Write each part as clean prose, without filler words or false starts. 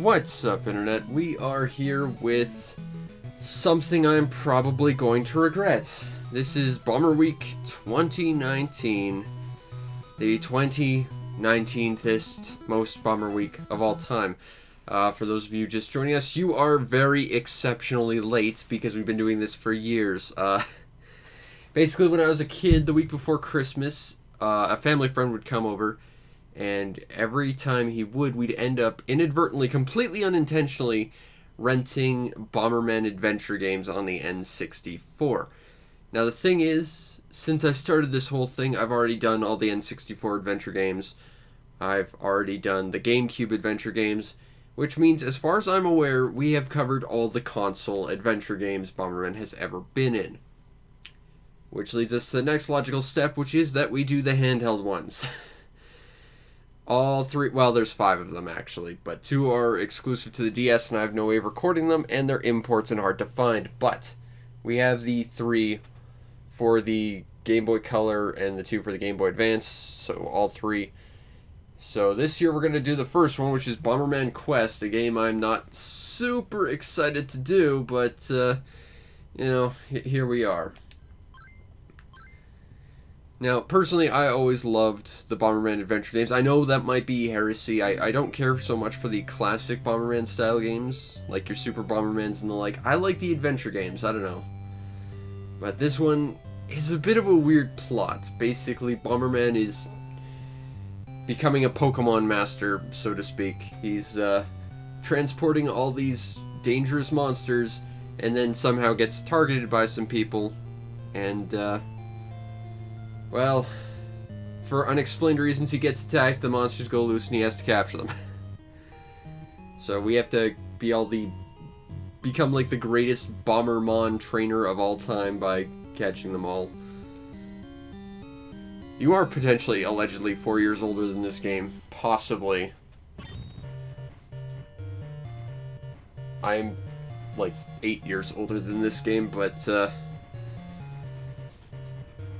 What's up, Internet? We are here with something I'm probably going to regret. This is Bomber Week 2019, the 2019th most Bomber Week of all time. For those of you just joining us, you are very exceptionally late because we've been doing this for years. Basically, when I was a kid, the week before Christmas, a family friend would come over, and every time he would, we'd end up inadvertently, completely unintentionally, renting Bomberman adventure games on the N64. Now, the thing is, since I started this whole thing, I've already done all the N64 adventure games. I've already done the GameCube adventure games, which means, as far as I'm aware, we have covered all the console adventure games Bomberman has ever been in. Which leads us to the next logical step, which is that we do the handheld ones. All three, well, there's 5 of them actually, but 2 are exclusive to the DS and I have no way of recording them, and they're imports and hard to find. But we have the 3 for the Game Boy Color and the 2 for the Game Boy Advance, so all 3. So this year we're going to do the first one, which is Bomberman Quest, a game I'm not super excited to do, but, here we are. Now, personally, I always loved the Bomberman adventure games. I know that might be heresy. I don't care so much for the classic Bomberman style games, like your Super Bombermans and the like. I like the adventure games, I don't know. But this one is a bit of a weird plot. Basically, Bomberman is becoming a Pokemon master, so to speak. He's transporting all these dangerous monsters, and then somehow gets targeted by some people, and well, for unexplained reasons, he gets attacked, the monsters go loose, and he has to capture them. So we have to become like the greatest Bombermon trainer of all time by catching them all. You are potentially, allegedly, 4 years older than this game. Possibly. I'm, like, 8 years older than this game, but,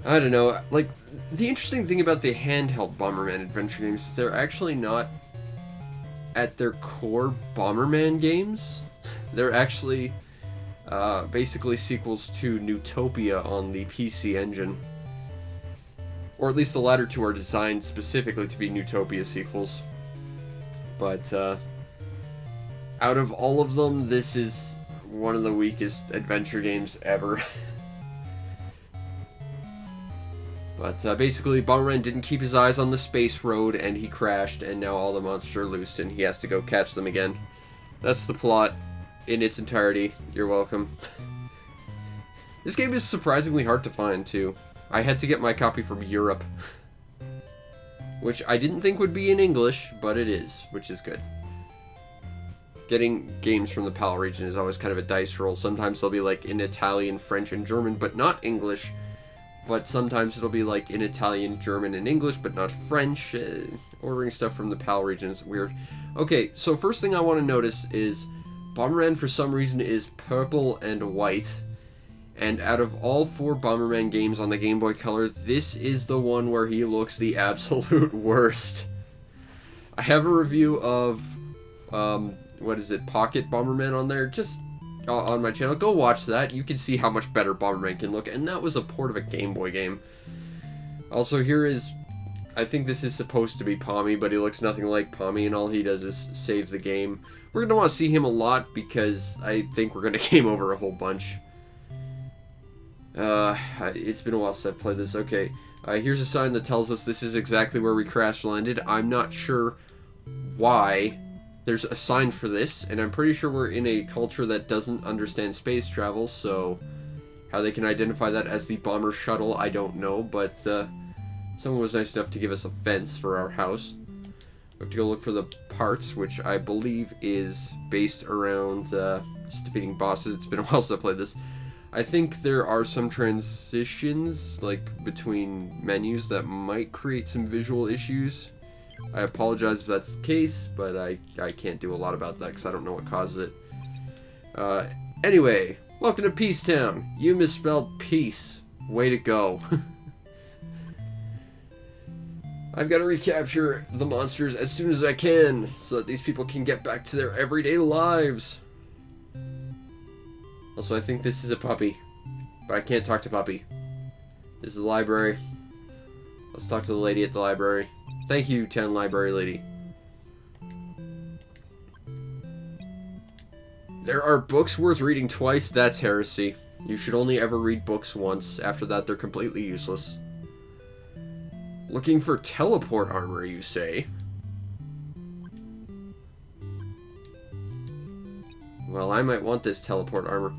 I don't know, like, the interesting thing about the handheld Bomberman adventure games is they're actually not, at their core, Bomberman games. They're actually, basically sequels to Neutopia on the PC Engine. Or at least the latter 2 are designed specifically to be Neutopia sequels. But, out of all of them, this is one of the weakest adventure games ever. But basically, Bomberman didn't keep his eyes on the space road, and he crashed, and now all the monsters are loosed, and he has to go catch them again. That's the plot in its entirety. You're welcome. This game is surprisingly hard to find, too. I had to get my copy from Europe. Which I didn't think would be in English, but it is, which is good. Getting games from the PAL region is always kind of a dice roll. Sometimes they'll be like in Italian, French, and German, but not English. But sometimes it'll be like in Italian, German, and English, but not French. Ordering stuff from the PAL region is weird. Okay, so first thing I want to notice is Bomberman, for some reason, is purple and white. And out of all 4 Bomberman games on the Game Boy Color, this is the one where he looks the absolute worst. I have a review of, Pocket Bomberman on there, just on my channel. Go watch that. You can see how much better Bomberman can look, and that was a port of a Game Boy game. Also, here is, I think this is supposed to be Pommy, but he looks nothing like Pommy, and all he does is save the game. We're going to want to see him a lot, because I think we're going to game over a whole bunch. It's been a while since I've played this. Okay, here's a sign that tells us this is exactly where we crash landed. I'm not sure why there's a sign for this, and I'm pretty sure we're in a culture that doesn't understand space travel, so how they can identify that as the bomber shuttle, I don't know, but someone was nice enough to give us a fence for our house. We have to go look for the parts, which I believe is based around just defeating bosses. It's been a while since I played this. I think there are some transitions, like, between menus that might create some visual issues. I apologize if that's the case, but I can't do a lot about that because I don't know what causes it. Anyway, welcome to Peace Town. You misspelled peace. Way to go. I've got to recapture the monsters as soon as I can so that these people can get back to their everyday lives. Also, I think this is a puppy, but I can't talk to puppy. This is the library. Let's talk to the lady at the library. Thank you, 10 library lady. There are books worth reading twice? That's heresy. You should only ever read books once. After that, they're completely useless. Looking for teleport armor, you say? Well, I might want this teleport armor.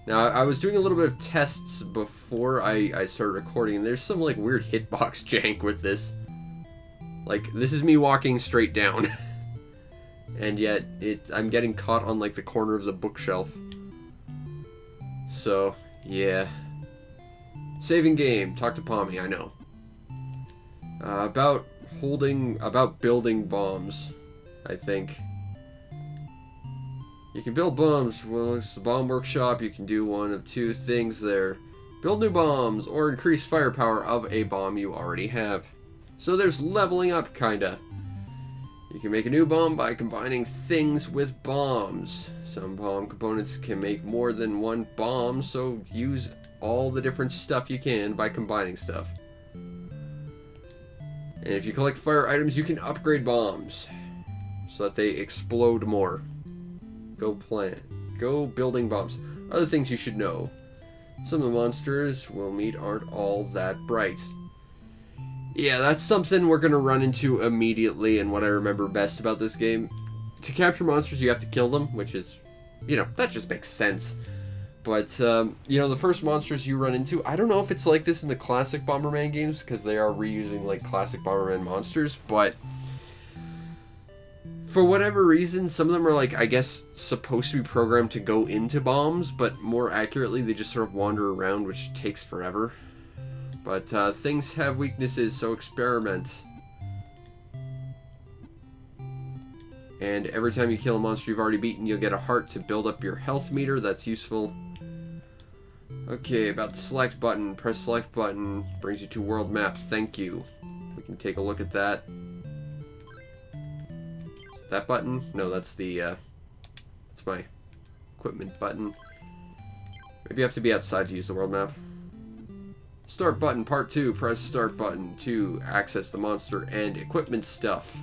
Now, I was doing a little bit of tests before I started recording, and there's some, like, weird hitbox jank with this. Like, this is me walking straight down. And yet, I'm getting caught on, like, the corner of the bookshelf. So, yeah. Saving game. Talk to Pommy, I know. About building bombs, I think. You can build bombs. Well, it's the bomb workshop. You can do one of two things there. Build new bombs, or increase firepower of a bomb you already have. So there's leveling up, kinda. You can make a new bomb by combining things with bombs. Some bomb components can make more than one bomb, so use all the different stuff you can by combining stuff. And if you collect fire items, you can upgrade bombs so that they explode more. Go building bombs. Other things you should know. Some of the monsters we'll meet aren't all that bright. Yeah, that's something we're going to run into immediately, and what I remember best about this game. To capture monsters, you have to kill them, which is, you know, that just makes sense. But, you know, the first monsters you run into, I don't know if it's like this in the classic Bomberman games, because they are reusing, like, classic Bomberman monsters, but for whatever reason, some of them are, like, I guess, supposed to be programmed to go into bombs, but more accurately, they just sort of wander around, which takes forever. But things have weaknesses, so experiment. And every time you kill a monster you've already beaten, you'll get a heart to build up your health meter. That's useful. Okay, about the select button. Press select button. Brings you to world map. Thank you. We can take a look at that. That button? No, that's the, that's my equipment button. Maybe you have to be outside to use the world map. Start button, part 2. Press start button to access the monster and equipment stuff.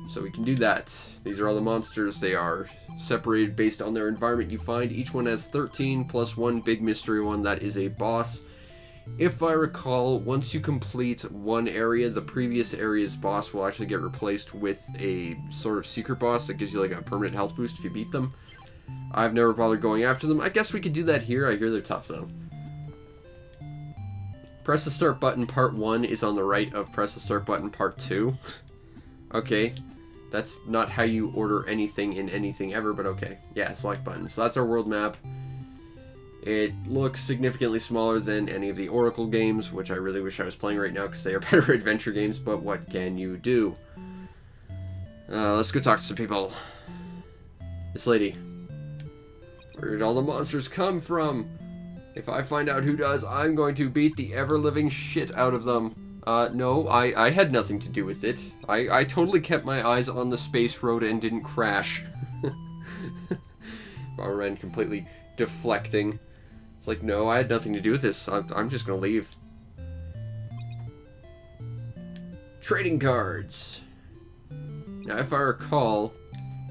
So we can do that. These are all the monsters. They are separated based on their environment you find. Each one has 13 plus one big mystery one that is a boss. If I recall, once you complete one area, the previous area's boss will actually get replaced with a sort of secret boss that gives you like a permanent health boost if you beat them. I've never bothered going after them. I guess we could do that here. I hear they're tough though. Press the start button, part 1 is on the right of press the start button, part 2. Okay, that's not how you order anything in anything ever, but okay. Yeah, select button. So that's our world map. It looks significantly smaller than any of the Oracle games, which I really wish I was playing right now because they are better adventure games, but what can you do? Let's go talk to some people. This lady. Where did all the monsters come from? If I find out who does, I'm going to beat the ever-living shit out of them. No, I had nothing to do with it. I totally kept my eyes on the space road and didn't crash. Bomberman completely deflecting. It's like, no, I had nothing to do with this. I'm just gonna leave. Trading cards. Now, if I recall,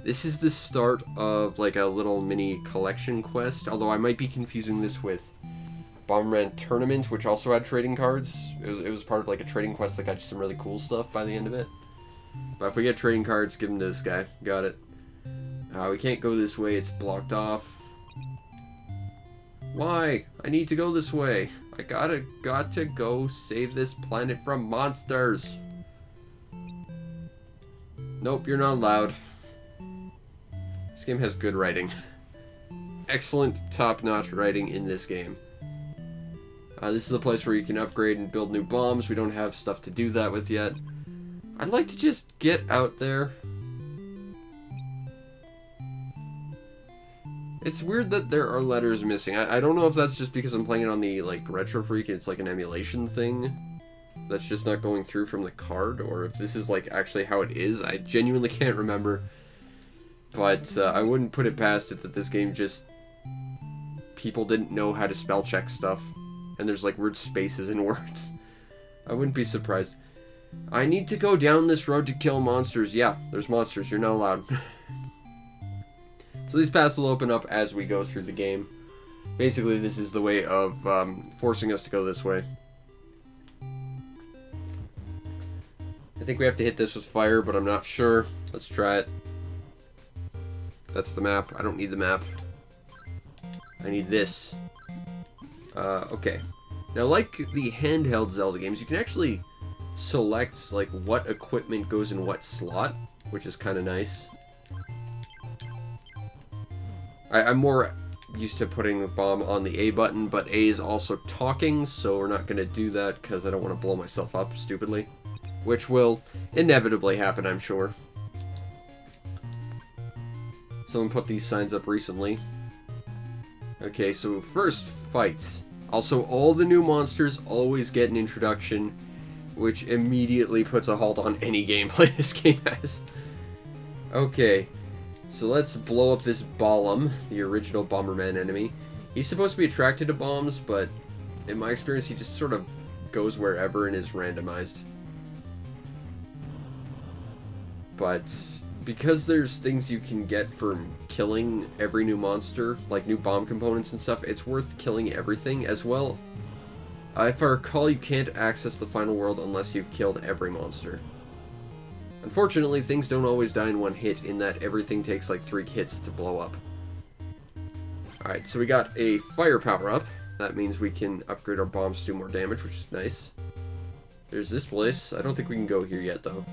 this is the start of like a little mini collection quest, although I might be confusing this with Bomberman Tournament, which also had trading cards. It was part of like a trading quest that got you some really cool stuff by the end of it. But if we get trading cards, give them to this guy. Got it. We can't go this way, it's blocked off. Why? I need to go this way. I got to go save this planet from monsters. Nope, you're not allowed. This game has good writing. Excellent, top-notch writing in this game. This is a place where you can upgrade and build new bombs. We don't have stuff to do that with yet. I'd like to just get out there. It's weird that there are letters missing. I don't know if that's just because I'm playing it on the, like, Retro Freak and it's like an emulation thing. that's just not going through from the card, or if this is like actually how it is. I genuinely can't remember. But I wouldn't put it past it that this game just... people didn't know how to spell check stuff. And there's like weird spaces in words. I wouldn't be surprised. I need to go down this road to kill monsters. Yeah, there's monsters. You're not allowed. So these paths will open up as we go through the game. Basically, this is the way of forcing us to go this way. I think we have to hit this with fire, but I'm not sure. Let's try it. That's the map. I don't need the map. I need this. Okay. Now, like the handheld Zelda games, you can actually select like what equipment goes in what slot, which is kind of nice. I'm more used to putting the bomb on the A button, but A is also talking, so we're not going to do that because I don't want to blow myself up stupidly. Which will inevitably happen, I'm sure. Someone put these signs up recently. Okay, so first, fights. Also, all the new monsters always get an introduction, which immediately puts a halt on any gameplay this game has. Okay, so let's blow up this Balam, the original Bomberman enemy. He's supposed to be attracted to bombs, but in my experience, he just sort of goes wherever and is randomized. But because there's things you can get from killing every new monster, like new bomb components and stuff, it's worth killing everything as well. If I recall, you can't access the final world unless you've killed every monster. Unfortunately, things don't always die in one hit, in that everything takes like 3 hits to blow up. Alright, so we got a fire power-up. That means we can upgrade our bombs to do more damage, which is nice. There's this place. I don't think we can go here yet, though.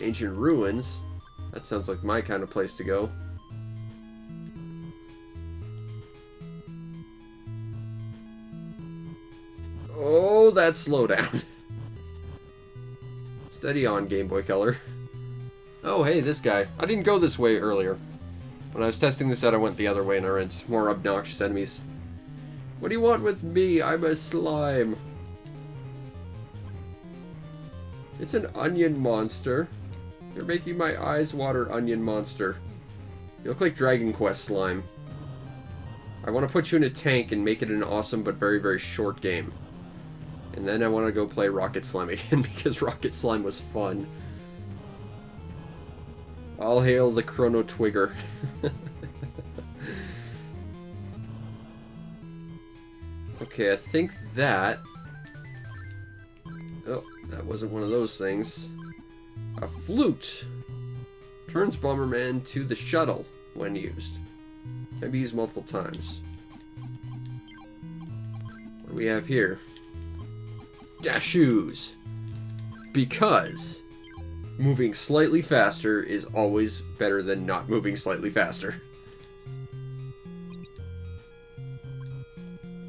Ancient ruins. That sounds like my kind of place to go. Oh, that slowdown. Steady on, Game Boy Color. Oh, hey, this guy. I didn't go this way earlier. When I was testing this out, I went the other way and I ran into more obnoxious enemies. What do you want with me? I'm a slime. It's an onion monster. You're making my eyes water, onion monster. You look like Dragon Quest slime. I want to put you in a tank and make it an awesome but very, very short game. And then I want to go play Rocket Slime again because Rocket Slime was fun. All hail the Chrono Twigger. Okay, I think that... Oh, that wasn't one of those things. A flute turns Bomberman to the shuttle when used. Can be used multiple times. What do we have here? Dashoos. Because moving slightly faster is always better than not moving slightly faster.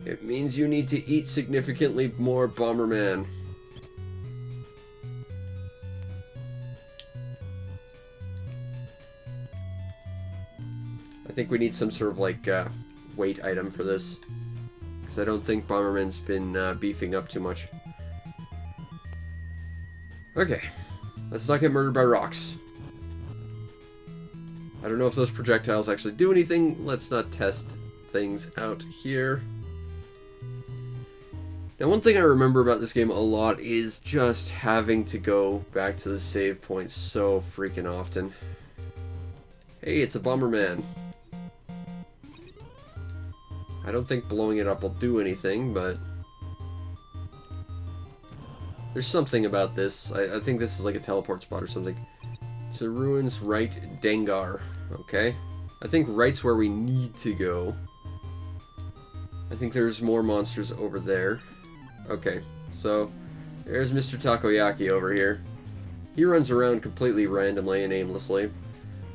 It means you need to eat significantly more Bomberman. I think we need some sort of like weight item for this, because I don't think Bomberman's been beefing up too much. Okay, let's not get murdered by rocks. I don't know if those projectiles actually do anything. Let's not test things out here. Now, one thing I remember about this game a lot is just having to go back to the save point so freaking often. Hey, it's a Bomberman. I don't think blowing it up will do anything, but there's something about this. I think this is like a teleport spot or something. To ruins, right, Dengar. Okay. I think right's where we need to go. I think there's more monsters over there. Okay, so there's Mr. Takoyaki over here. He runs around completely randomly and aimlessly,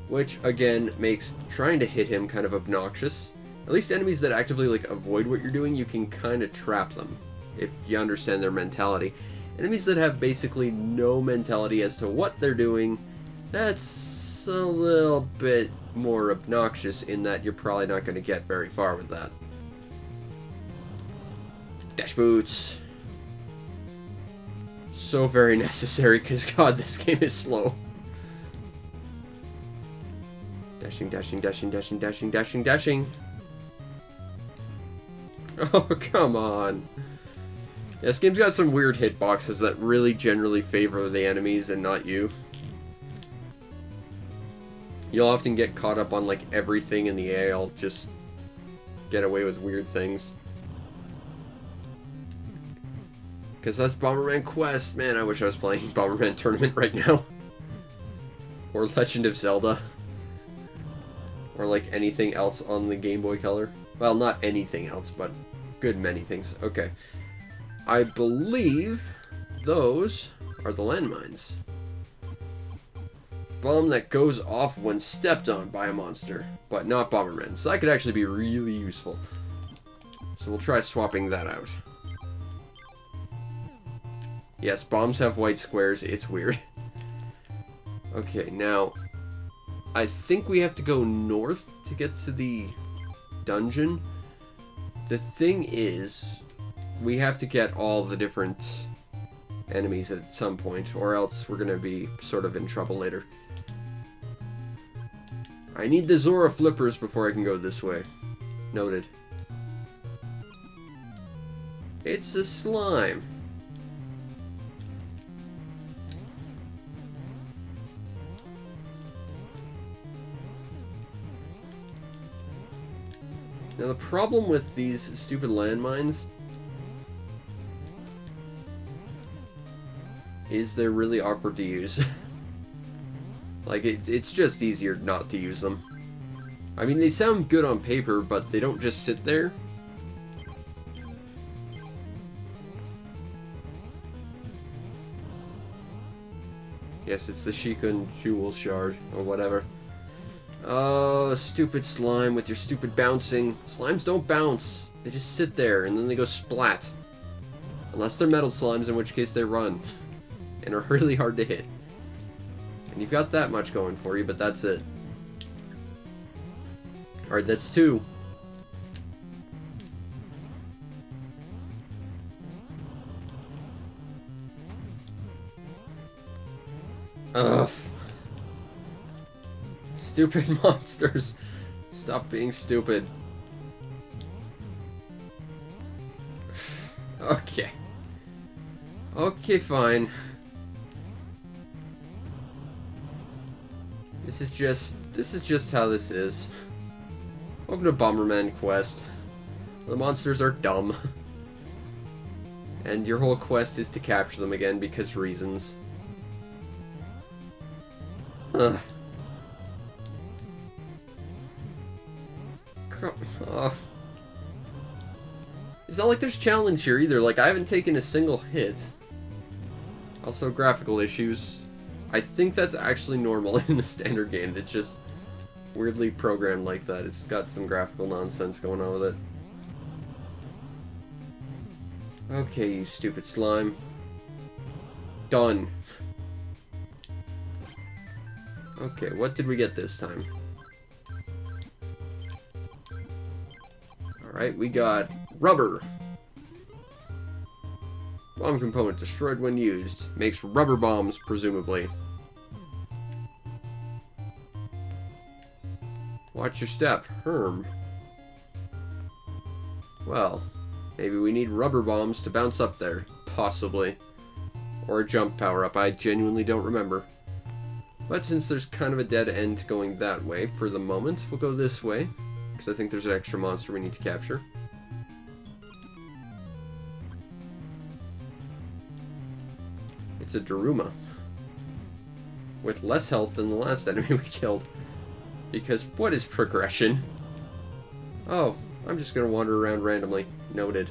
which again makes trying to hit him kind of obnoxious. At least enemies that actively like avoid what you're doing, you can kind of trap them if you understand their mentality. Enemies that have basically no mentality as to what they're doing, that's a little bit more obnoxious in that you're probably not going to get very far with that. Dash boots. so very necessary, because God, this game is slow. Dashing, dashing, dashing, dashing, dashing, dashing, dashing. Oh, come on. Yeah, this game's got some weird hitboxes that really generally favor the enemies and not you. You'll often get caught up on, like, everything in the air. I'll just get away with weird things. Because that's Bomberman Quest. Man, I wish I was playing Bomberman Tournament right now. Or Legend of Zelda. Or, like, anything else on the Game Boy Color. Well, not anything else, but good many things. Okay. I believe those are the landmines. Bomb that goes off when stepped on by a monster, but not Bomberman. So that could actually be really useful. So we'll try swapping that out. Yes, bombs have white squares. It's weird. Okay, now I think we have to go north to get to the dungeon. The thing is, we have to get all the different enemies at some point, or else we're gonna be sort of in trouble later. I need the Zora flippers before I can go this way. Noted. It's a slime. Now the problem with these stupid landmines is they're really awkward to use. Like, it's just easier not to use them. I mean, they sound good on paper, but they don't just sit there. Yes, it's the Sheikah Jewel Shard, or whatever. Oh, stupid slime with your stupid bouncing. Slimes don't bounce. They just sit there, and then they go splat. Unless they're metal slimes, in which case they run. And are really hard to hit. And you've got that much going for you, but that's it. Alright, that's 2. Ugh. Stupid monsters. Stop being stupid. Okay. Okay, fine. This is just how this is. Welcome to Bomberman Quest. The monsters are dumb. And your whole quest is to capture them again because reasons. Ugh. Oh. It's not like there's challenge here either. Like, I haven't taken a single hit. Also, graphical issues. I think that's actually normal in the standard game. It's just weirdly programmed like that. It's got some graphical nonsense going on with it. Okay, you stupid slime. Done. Okay, what did we get this time? Alright, we got rubber. Bomb component destroyed when used. Makes rubber bombs, presumably. Watch your step. Herm. Well, maybe we need rubber bombs to bounce up there. Possibly. Or a jump power-up. I genuinely don't remember. But since there's kind of a dead end going that way for the moment, we'll go this way. Because I think there's an extra monster we need to capture. It's a Daruma. With less health than the last enemy we killed. Because what is progression? Oh, I'm just gonna wander around randomly. Noted.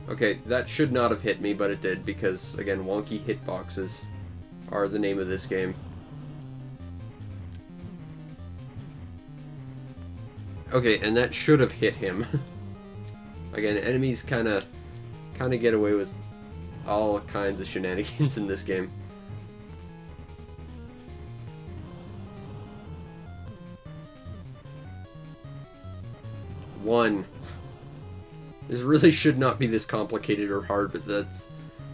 Okay, that should not have hit me, but it did, because, again, wonky hitboxes are the name of this game. Okay, and that should have hit him. Again, enemies kinda get away with all kinds of shenanigans in this game. One. This really should not be this complicated or hard, but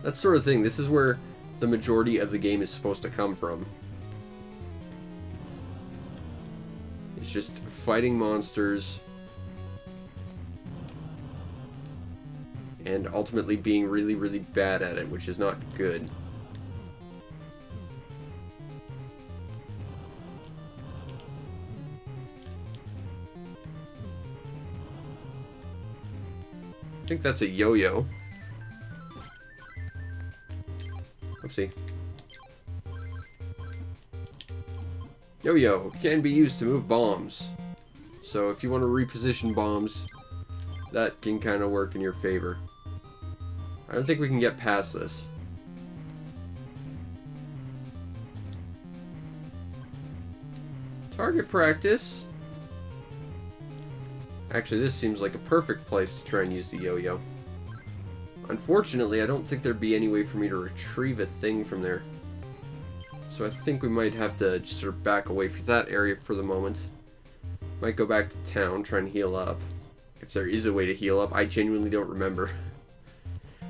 That sort of thing. This is where the majority of the game is supposed to come from. It's just fighting monsters and ultimately being really, really bad at it, which is not good. I think that's a yo-yo. Oopsie. Yo-yo can be used to move bombs. So if you want to reposition bombs, that can kind of work in your favor. I don't think we can get past this. Target practice. Actually, this seems like a perfect place to try and use the yo-yo. Unfortunately, I don't think there'd be any way for me to retrieve a thing from there. So I think we might have to just sort of back away from that area for the moment. Might go back to town, try and heal up. If there is a way to heal up, I genuinely don't remember.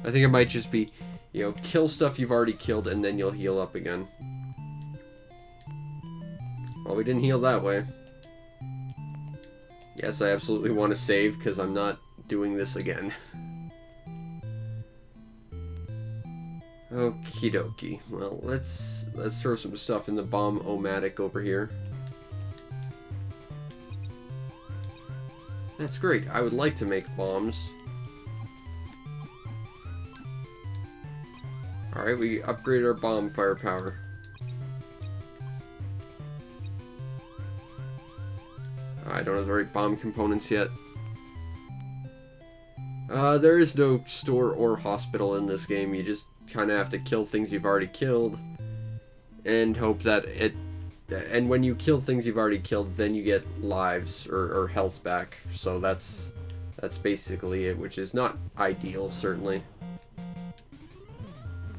I think it might just be, you know, kill stuff you've already killed and then you'll heal up again. Well, we didn't heal that way. Yes, I absolutely want to save because I'm not doing this again. Okie dokie. Well, let's throw some stuff in the bomb-o-matic over here. That's great. I would like to make bombs. Alright, we upgraded our bomb firepower. I don't have the right bomb components yet. There is no store or hospital in this game. You just kind of have to kill things you've already killed and hope that it... And when you kill things you've already killed, then you get lives or health back. So that's basically it, which is not ideal, certainly.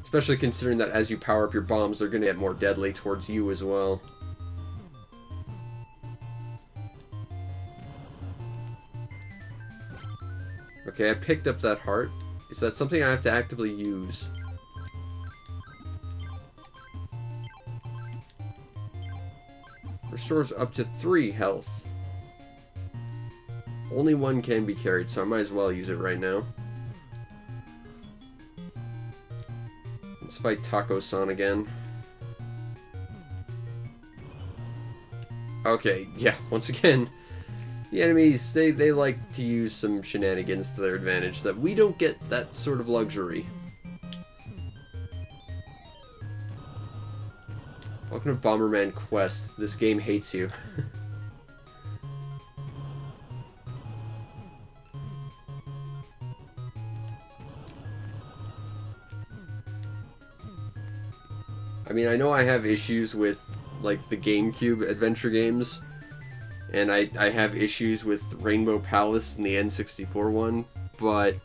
Especially considering that as you power up your bombs, they're going to get more deadly towards you as well. Okay, I picked up that heart. Is that something I have to actively use? Restores up to 3 health. Only 1 can be carried, so I might as well use it right now. Let's fight Taco-san again. Okay, yeah, once again, the enemies, they like to use some shenanigans to their advantage that we don't get that sort of luxury. Welcome to Bomberman Quest. This game hates you. I mean, I know I have issues with, like, the GameCube adventure games, and I have issues with Rainbow Palace and the N64 one, but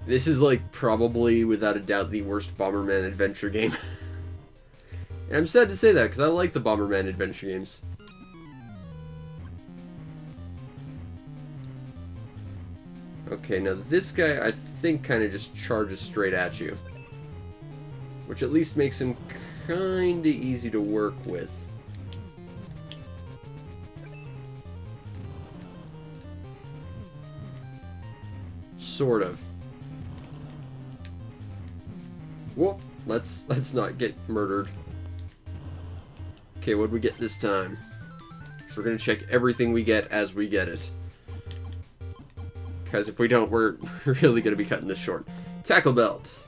this is, like, probably, without a doubt, the worst Bomberman adventure game. And I'm sad to say that, because I like the Bomberman adventure games. Okay, now this guy, I think, kind of just charges straight at you. Which at least makes him kinda easy to work with. Sort of. Whoop! Let's not get murdered. Okay, what'd we get this time? So we're gonna check everything we get as we get it. Because if we don't, we're really gonna be cutting this short. Tackle belt.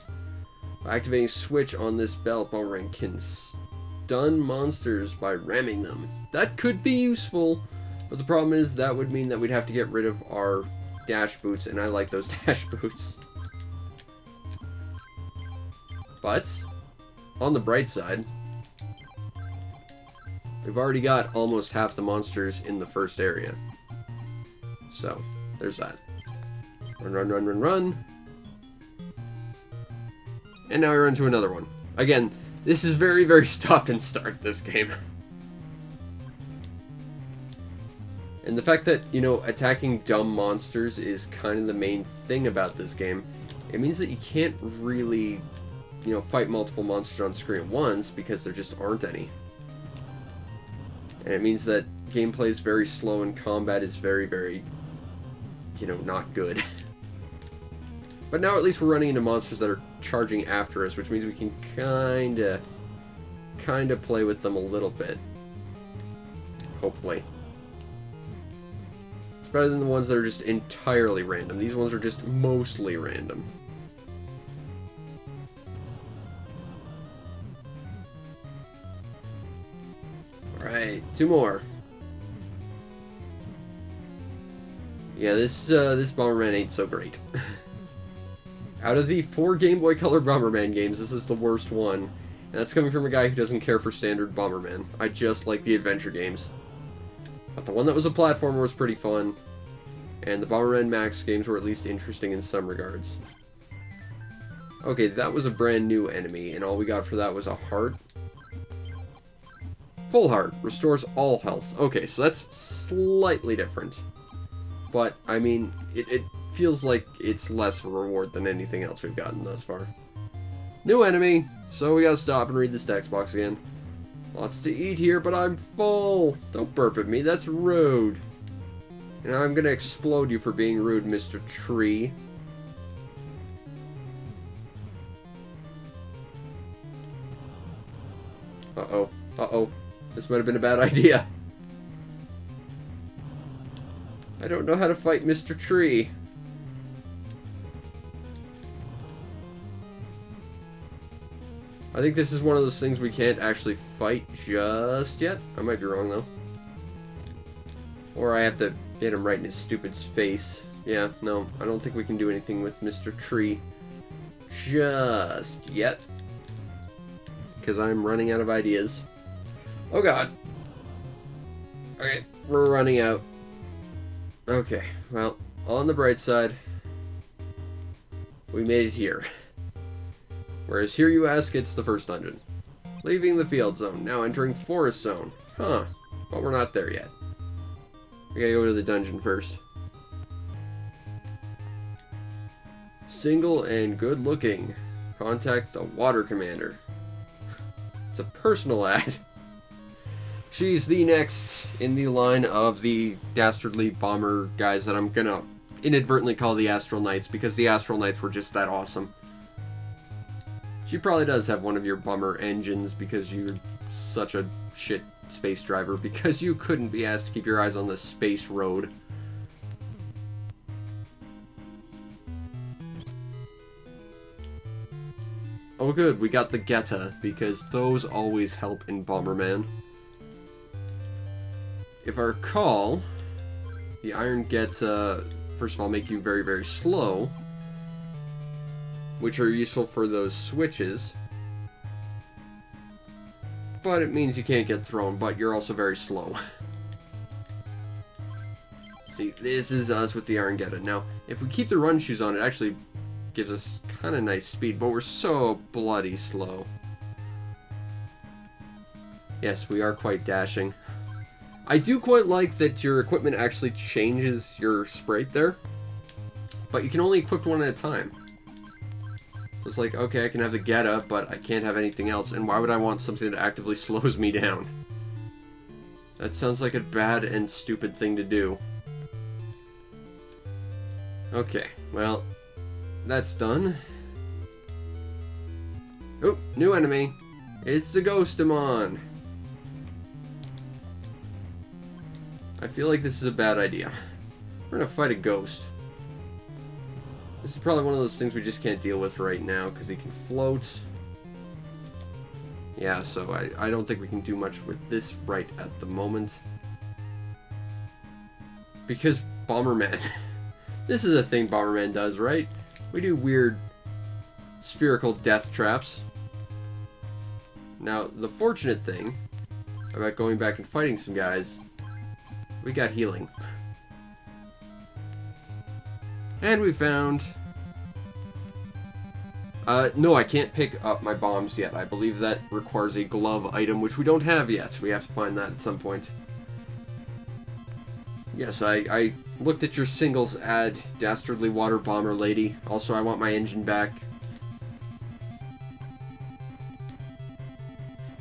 By activating switch on this belt, Bomberman can stun monsters by ramming them. That could be useful, but the problem is that would mean that we'd have to get rid of our dash boots, and I like those dash boots. But, on the bright side, we've already got almost half the monsters in the first area. So, there's that. Run, run, run, run, run. And now we run to another one. Again, this is very, very stop and start, this game. And the fact that, you know, attacking dumb monsters is kind of the main thing about this game it means that you can't really, you know, fight multiple monsters on screen at once because there just aren't any. And it means that gameplay is very slow and combat is very, very, you know, not good. But now at least we're running into monsters that are charging after us, which means we can kinda play with them a little bit. Hopefully. It's better than the ones that are just entirely random. These ones are just mostly random. Alright, 2 more. Yeah, this Bomberman ain't so great. Out of the 4 Game Boy Color Bomberman games, this is the worst one. And that's coming from a guy who doesn't care for standard Bomberman. I just like the adventure games. But the one that was a platformer was pretty fun. And the Bomberman Max games were at least interesting in some regards. Okay, that was a brand new enemy, and all we got for that was a heart. Full heart. Restores all health. Okay, so that's slightly different. But, I mean, it feels like it's less of a reward than anything else we've gotten thus far. New enemy, so we gotta stop and read this text box again. Lots to eat here, but I'm full. Don't burp at me, that's rude. And I'm gonna explode you for being rude, Mr. Tree. Uh-oh. Uh-oh. This might have been a bad idea. I don't know how to fight Mr. Tree. I think this is one of those things we can't actually fight just yet. I might be wrong, though. Or I have to get him right in his stupid face. Yeah, no, I don't think we can do anything with Mr. Tree just yet. Because I'm running out of ideas. Oh god. Okay, we're running out. Okay, well, on the bright side, we made it here. Whereas here you ask, it's the first dungeon. Leaving the field zone, now entering forest zone. Huh, but we're not there yet. We gotta go to the dungeon first. Single and good looking. Contact the water commander. It's a personal ad. She's the next in the line of the dastardly bomber guys that I'm gonna inadvertently call the Astral Knights because the Astral Knights were just that awesome. She probably does have one of your bummer engines because you're such a shit space driver because you couldn't be asked to keep your eyes on the space road. Oh good, we got the Geta because those always help in Bomberman. If I recall, the Iron Geta, first of all, make you very, very slow, which are useful for those switches. But it means you can't get thrown, but you're also very slow. See, this is us with the Iron Geta. Now, if we keep the run shoes on, it actually gives us kind of nice speed, but we're so bloody slow. Yes, we are quite dashing. I do quite like that your equipment actually changes your sprite there, but you can only equip one at a time. So it's like, okay, I can have the Geta, but I can't have anything else, and why would I want something that actively slows me down? That sounds like a bad and stupid thing to do. Okay, well, that's done. Oh, new enemy. It's the Ghostamon. I feel like this is a bad idea. We're gonna fight a ghost. This is probably one of those things we just can't deal with right now because he can float. Yeah, so I don't think we can do much with this right at the moment. Because Bomberman. This is a thing Bomberman does, right? We do weird spherical death traps. Now, the fortunate thing about going back and fighting some guys, we got healing. And we found... no, I can't pick up my bombs yet. I believe that requires a glove item, which we don't have yet. We have to find that at some point. Yes, I Looked at your singles ad, dastardly water bomber lady. Also, I want my engine back.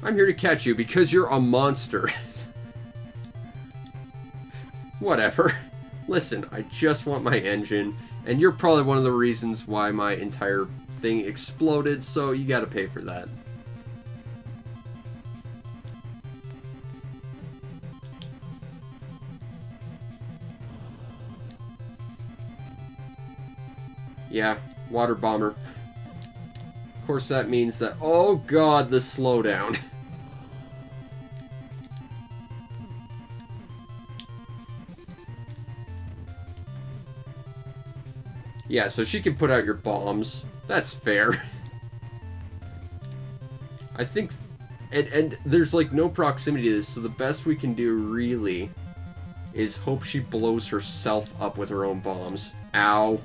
I'm here to catch you because you're a monster. Whatever. Listen, I just want my engine, and you're probably one of the reasons why my entire thing exploded, so you gotta pay for that. Yeah, water bomber. Of course that means that... Oh god, the slowdown. Yeah, so she can put out your bombs. That's fair. I think... And there's, like, no proximity to this, so the best we can do, really, is hope she blows herself up with her own bombs. Ow.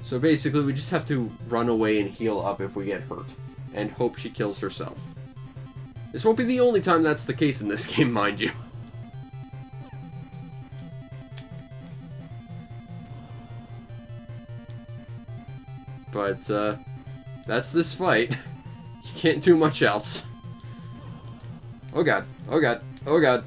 So basically, we just have to run away and heal up if we get hurt. And hope she kills herself. This won't be the only time that's the case in this game, mind you. But, that's this fight. You can't do much else. Oh god, oh god, oh god.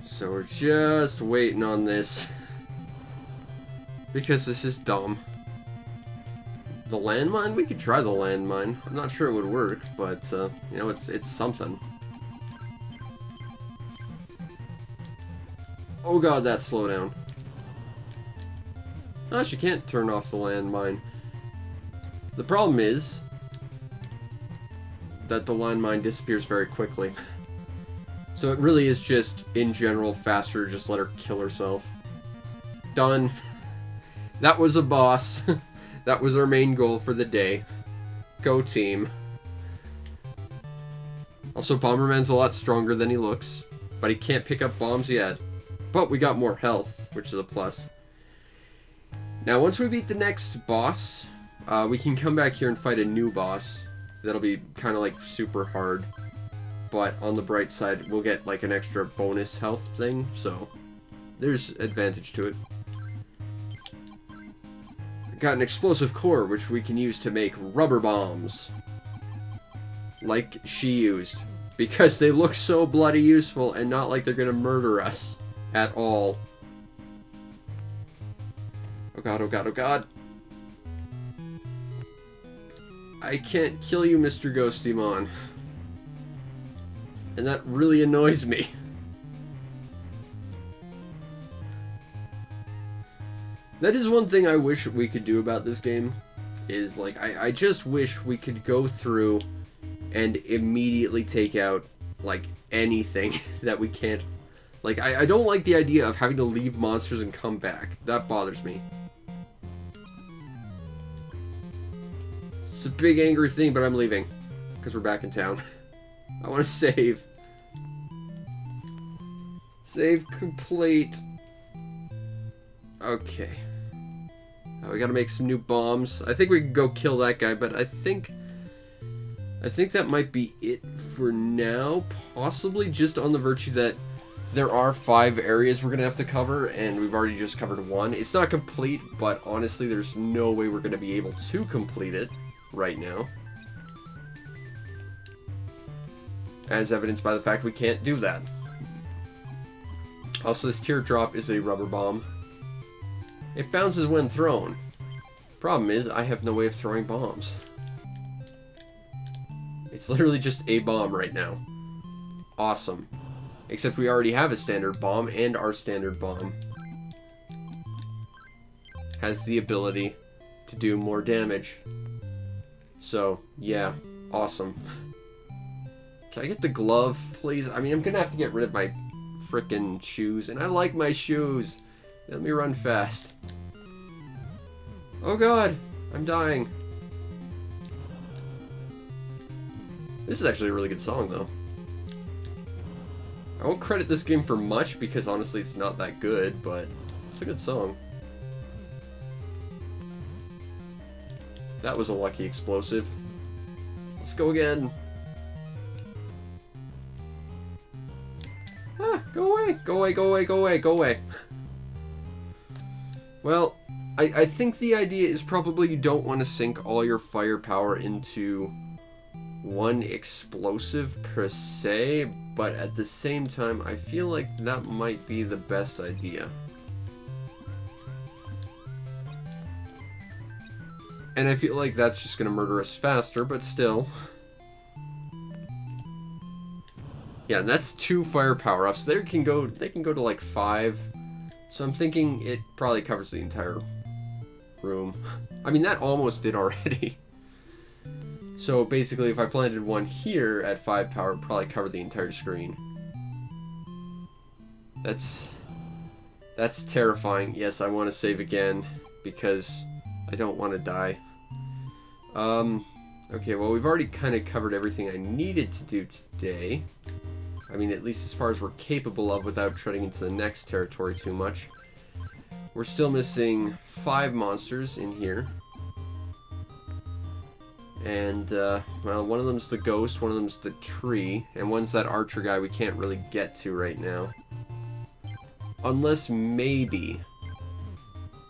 So we're just waiting on this. Because this is dumb. The landmine? We could try the landmine. I'm not sure it would work, but, you know, it's something. Oh god, that slowdown. Oh, she can't turn off the landmine. The problem is that the landmine disappears very quickly. So it really is just, in general, faster. Just let her kill herself. Done. That was a boss. That was our main goal for the day. Go team. Also, Bomberman's a lot stronger than he looks, but he can't pick up bombs yet. But we got more health, which is a plus. Now, once we beat the next boss, we can come back here and fight a new boss. That'll be kind of like super hard. But on the bright side, we'll get like an extra bonus health thing, so there's advantage to it. Got an explosive core, which we can use to make rubber bombs. Like she used. Because they look so bloody useful and not like they're gonna murder us at all. Oh god, oh god, oh god. I can't kill you, Mr. Ghostymon. And that really annoys me. That is one thing I wish we could do about this game. Is, like, I just wish we could go through and immediately take out, like, anything that we can't... Like, I don't like the idea of having to leave monsters and come back. That bothers me. It's a big angry thing, but I'm leaving. Because we're back in town. I want to save. Save complete. Okay. We gotta make some new bombs. I think we can go kill that guy, but I think that might be it for now. Possibly just on the virtue that there are 5 areas we're gonna have to cover, and we've already just covered 1. It's not complete, but honestly, there's no way we're gonna be able to complete it right now. As evidenced by the fact we can't do that. Also, this teardrop is a rubber bomb. It bounces when thrown. Problem is, I have no way of throwing bombs. It's literally just a bomb right now. Awesome. Except we already have a standard bomb, and our standard bomb has the ability to do more damage. So, yeah. Awesome. Can I get the glove, please? I mean, I'm gonna have to get rid of my frickin' shoes, and I like my shoes. Let me run fast. Oh god, I'm dying. This is actually a really good song, though. I won't credit this game for much, because honestly it's not that good, but it's a good song. That was a lucky explosive. Let's go again. Ah, go away, go away, go away, go away, go away. Well, I think the idea is probably you don't want to sink all your firepower into one explosive per se, but at the same time, I feel like that might be the best idea. And I feel like that's just going to murder us faster, but still. Yeah, and that's 2 fire power-ups. They can go to like 5. So I'm thinking it probably covers the entire room. I mean, that almost did already. So basically, if I planted one here at 5 power, it'd probably cover the entire screen. That's terrifying. Yes, I want to save again because I don't want to die. Okay, well, we've already kind of covered everything I needed to do today. I mean, at least as far as we're capable of without treading into the next territory too much. We're still missing 5 monsters in here. And, well, one of them's the ghost, one of them's the tree, and one's that archer guy we can't really get to right now. Unless maybe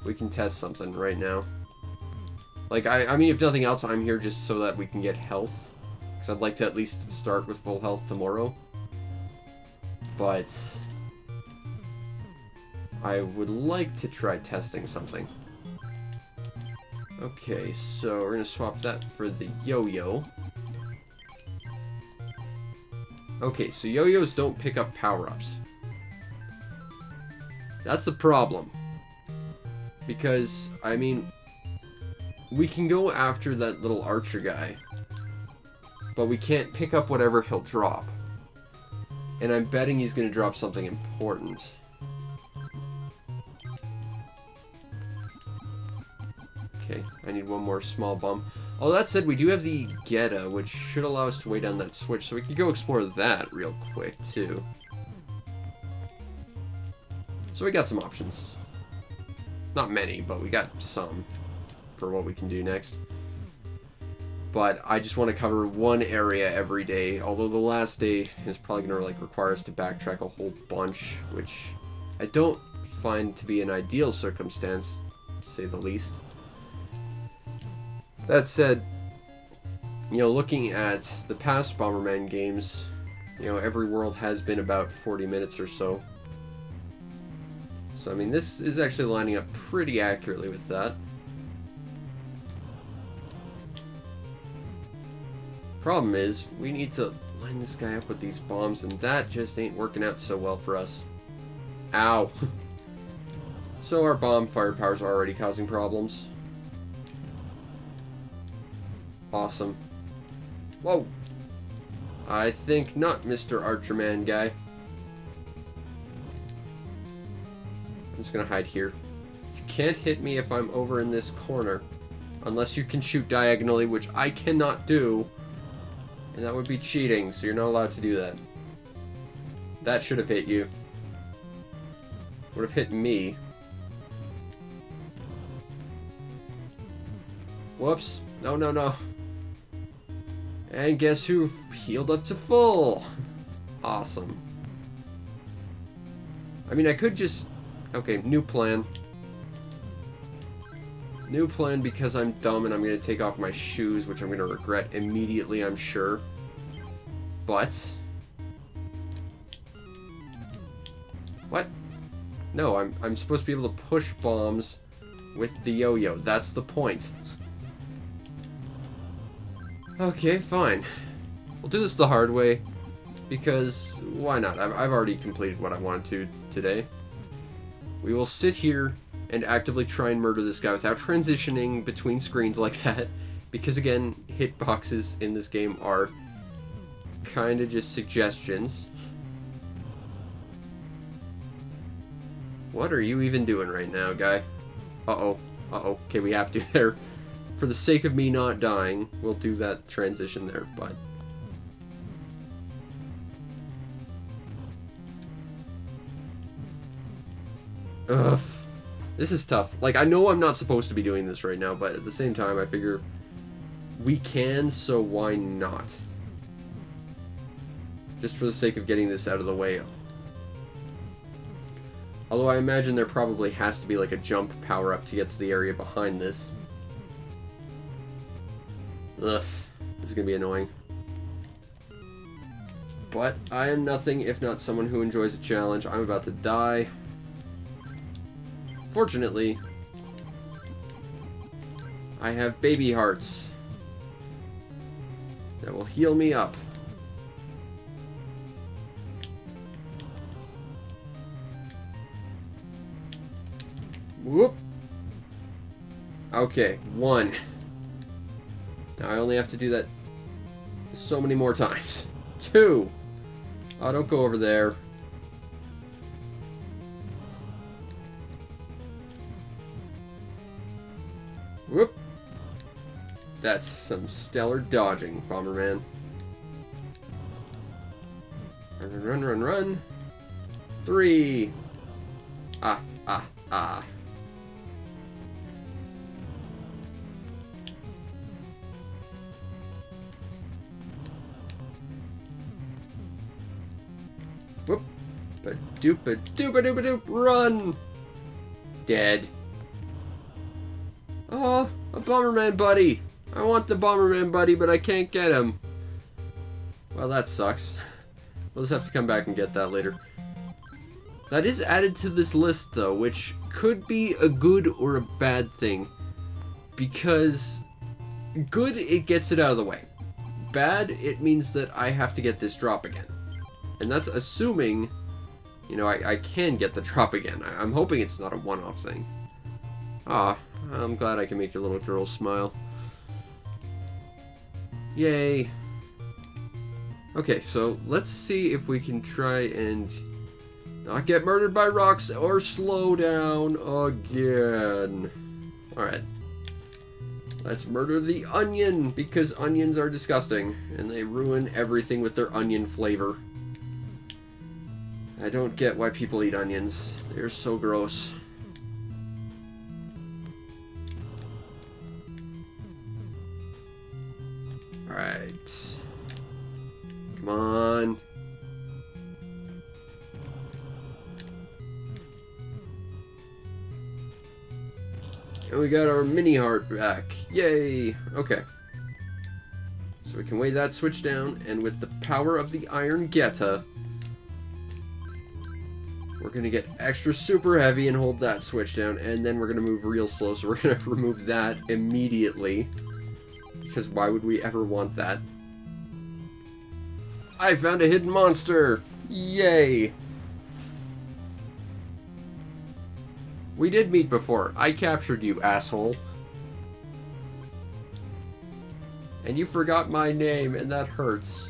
we can test something right now. Like, I mean, if nothing else, I'm here just so that we can get health. Because I'd like to at least start with full health tomorrow. But I would like to try testing something. Okay, so we're going to swap that for the yo-yo. Okay, so yo-yos don't pick up power-ups. That's the problem. Because, I mean, we can go after that little archer guy, but we can't pick up whatever he'll drop. And I'm betting he's going to drop something important. Okay, I need one more small bomb. All that said, we do have the Geta, which should allow us to weigh down that switch, so we could go explore that real quick, too. So we got some options. Not many, but we got some for what we can do next. But I just want to cover one area every day, although the last day is probably going to like require us to backtrack a whole bunch, which I don't find to be an ideal circumstance, to say the least. That said, you know, looking at the past Bomberman games, you know, every world has been about 40 minutes or so. So, I mean, this is actually lining up pretty accurately with that. Problem is, we need to line this guy up with these bombs, and that just ain't working out so well for us. Ow. So our bomb firepower's already causing problems. Awesome. Whoa. I think not, Mr. Archerman guy. I'm just gonna hide here. You can't hit me if I'm over in this corner. Unless you can shoot diagonally, which I cannot do. And that would be cheating, so you're not allowed to do that. That should have hit you. Would have hit me. Whoops. No, no, no. And guess who healed up to full? Awesome. I mean, I could just... Okay, new plan. New plan because I'm dumb and I'm going to take off my shoes, which I'm going to regret immediately, I'm sure. But... What? No, I'm supposed to be able to push bombs with the yo-yo. That's the point. Okay, fine. We'll do this the hard way, because why not? I've already completed what I wanted to today. We will sit here and actively try and murder this guy without transitioning between screens like that, because again, hitboxes in this game are kind of just suggestions. What are you even doing right now, guy? Uh-oh. Uh-oh. Okay, we have to there. For the sake of me not dying, we'll do that transition there, but... Ugh. This is tough. Like, I know I'm not supposed to be doing this right now, but at the same time, I figure We can, so why not? Just for the sake of getting this out of the way. Although I imagine there probably has to be like a jump power-up to get to the area behind this. Ugh, this is gonna be annoying. But I am nothing if not someone who enjoys a challenge. I'm about to die. Fortunately, I have baby hearts that will heal me up. Whoop. Okay, 1. Now I only have to do that so many more times. 2. Oh, don't go over there. Whoop. That's some stellar dodging, Bomberman. Run, run, run, run. 3. Ah. Whoop. Ba-doop-a-doop-a-doop-a-doop. Run. Dead. Oh, a Bomberman buddy. I want the Bomberman buddy, but I can't get him. Well, that sucks. We'll just have to come back and get that later. That is added to this list, though, which could be a good or a bad thing. Because good, it gets it out of the way. Bad, it means that I have to get this drop again. And that's assuming, you know, I can get the drop again. I'm hoping it's not a one-off thing. Ah, I'm glad I can make your little girl smile. Yay. Okay, so let's see if we can try and not get murdered by rocks or slow down again. Alright. Let's murder the onion, because onions are disgusting, and they ruin everything with their onion flavor. I don't get why people eat onions. They're so gross. Alright. Come on. And we got our mini heart back. Yay! Okay. So we can weigh that switch down, and with the power of the Iron Geta, we're gonna get extra super heavy and hold that switch down, and then we're gonna move real slow, so we're gonna remove that immediately. Because why would we ever want that? I found a hidden monster! Yay! We did meet before. I captured you, asshole. And you forgot my name, and that hurts.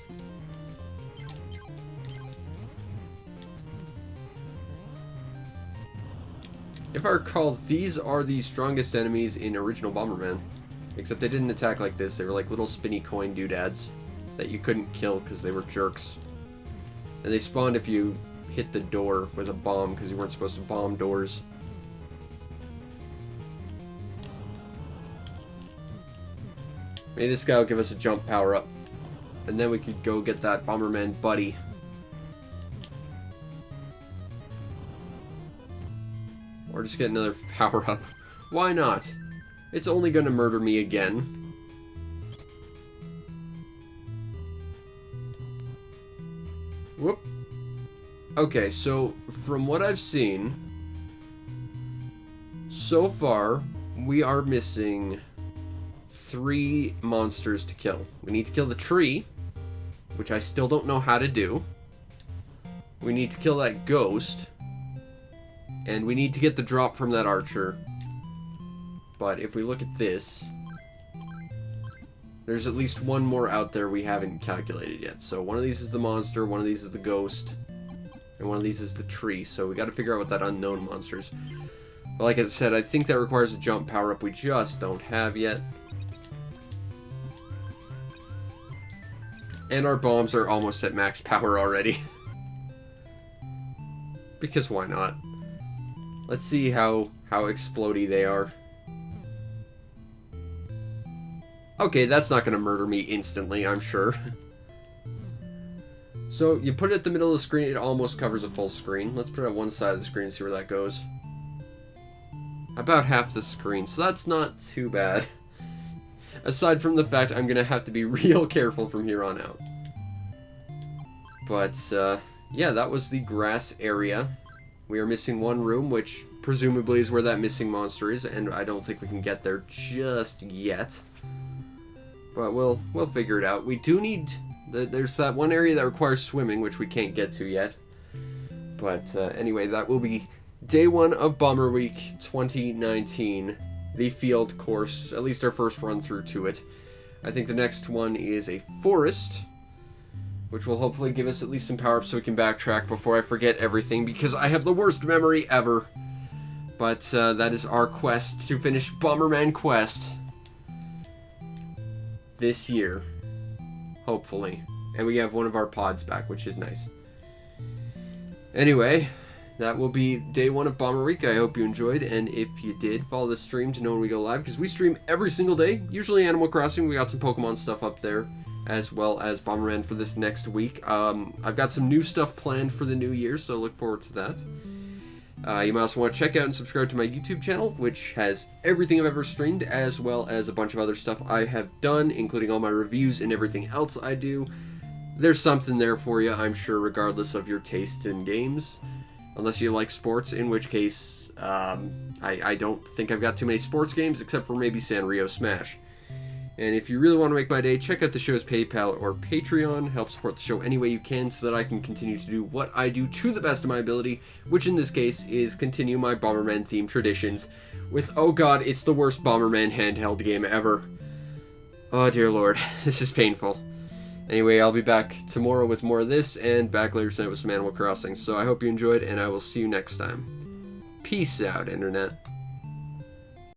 If I recall, these are the strongest enemies in original Bomberman. Except they didn't attack like this. They were like little spinny coin doodads that you couldn't kill because they were jerks. And they spawned if you hit the door with a bomb, because you weren't supposed to bomb doors. Maybe this guy will give us a jump power-up. And then we could go get that Bomberman buddy. Or just get another power-up. Why not? It's only gonna murder me again. Whoop. Okay, so from what I've seen, so far, we are missing 3 monsters to kill. We need to kill the tree, which I still don't know how to do. We need to kill that ghost. And we need to get the drop from that archer. But if we look at this, there's at least one more out there we haven't calculated yet. So one of these is the monster, one of these is the ghost, and one of these is the tree. So we got to figure out what that unknown monster is. But like I said, I think that requires a jump power-up we just don't have yet. And our bombs are almost at max power already. Because why not? Let's see how explodey they are. Okay, that's not gonna murder me instantly, I'm sure. So, you put it at the middle of the screen, it almost covers a full screen. Let's put it on one side of the screen and see where that goes. About half the screen, so that's not too bad. Aside from the fact I'm gonna have to be real careful from here on out. But, yeah, that was the grass area. We are missing one room, which presumably is where that missing monster is, and I don't think we can get there just yet. But we'll figure it out. We do need... There's that one area that requires swimming, which we can't get to yet. But anyway, that will be day 1 of Bomber Week 2019. The field course, at least our first run through to it. I think the next one is a forest, which will hopefully give us at least some power-ups so we can backtrack before I forget everything, because I have the worst memory ever. But that is our quest to finish Bomberman Quest this year. Hopefully. And we have one of our pods back, which is nice. Anyway, that will be day 1 of Bomber Week. I hope you enjoyed, and if you did, follow the stream to know when we go live, because we stream every single day. Usually Animal Crossing. We got some Pokemon stuff up there, as well as Bomberman for this next week. I've got some new stuff planned for the new year, so look forward to that. You might also want to check out and subscribe to my YouTube channel, which has everything I've ever streamed, as well as a bunch of other stuff I have done, including all my reviews and everything else I do. There's something there for you, I'm sure, regardless of your taste in games. Unless you like sports, in which case, I don't think I've got too many sports games, except for maybe Sanrio Smash. And if you really want to make my day, check out the show's PayPal or Patreon. Help support the show any way you can so that I can continue to do what I do to the best of my ability, which in this case is continue my Bomberman-themed traditions with, oh god, it's the worst Bomberman handheld game ever. Oh dear lord, this is painful. Anyway, I'll be back tomorrow with more of this, and back later tonight with some Animal Crossing. So I hope you enjoyed, and I will see you next time. Peace out, Internet.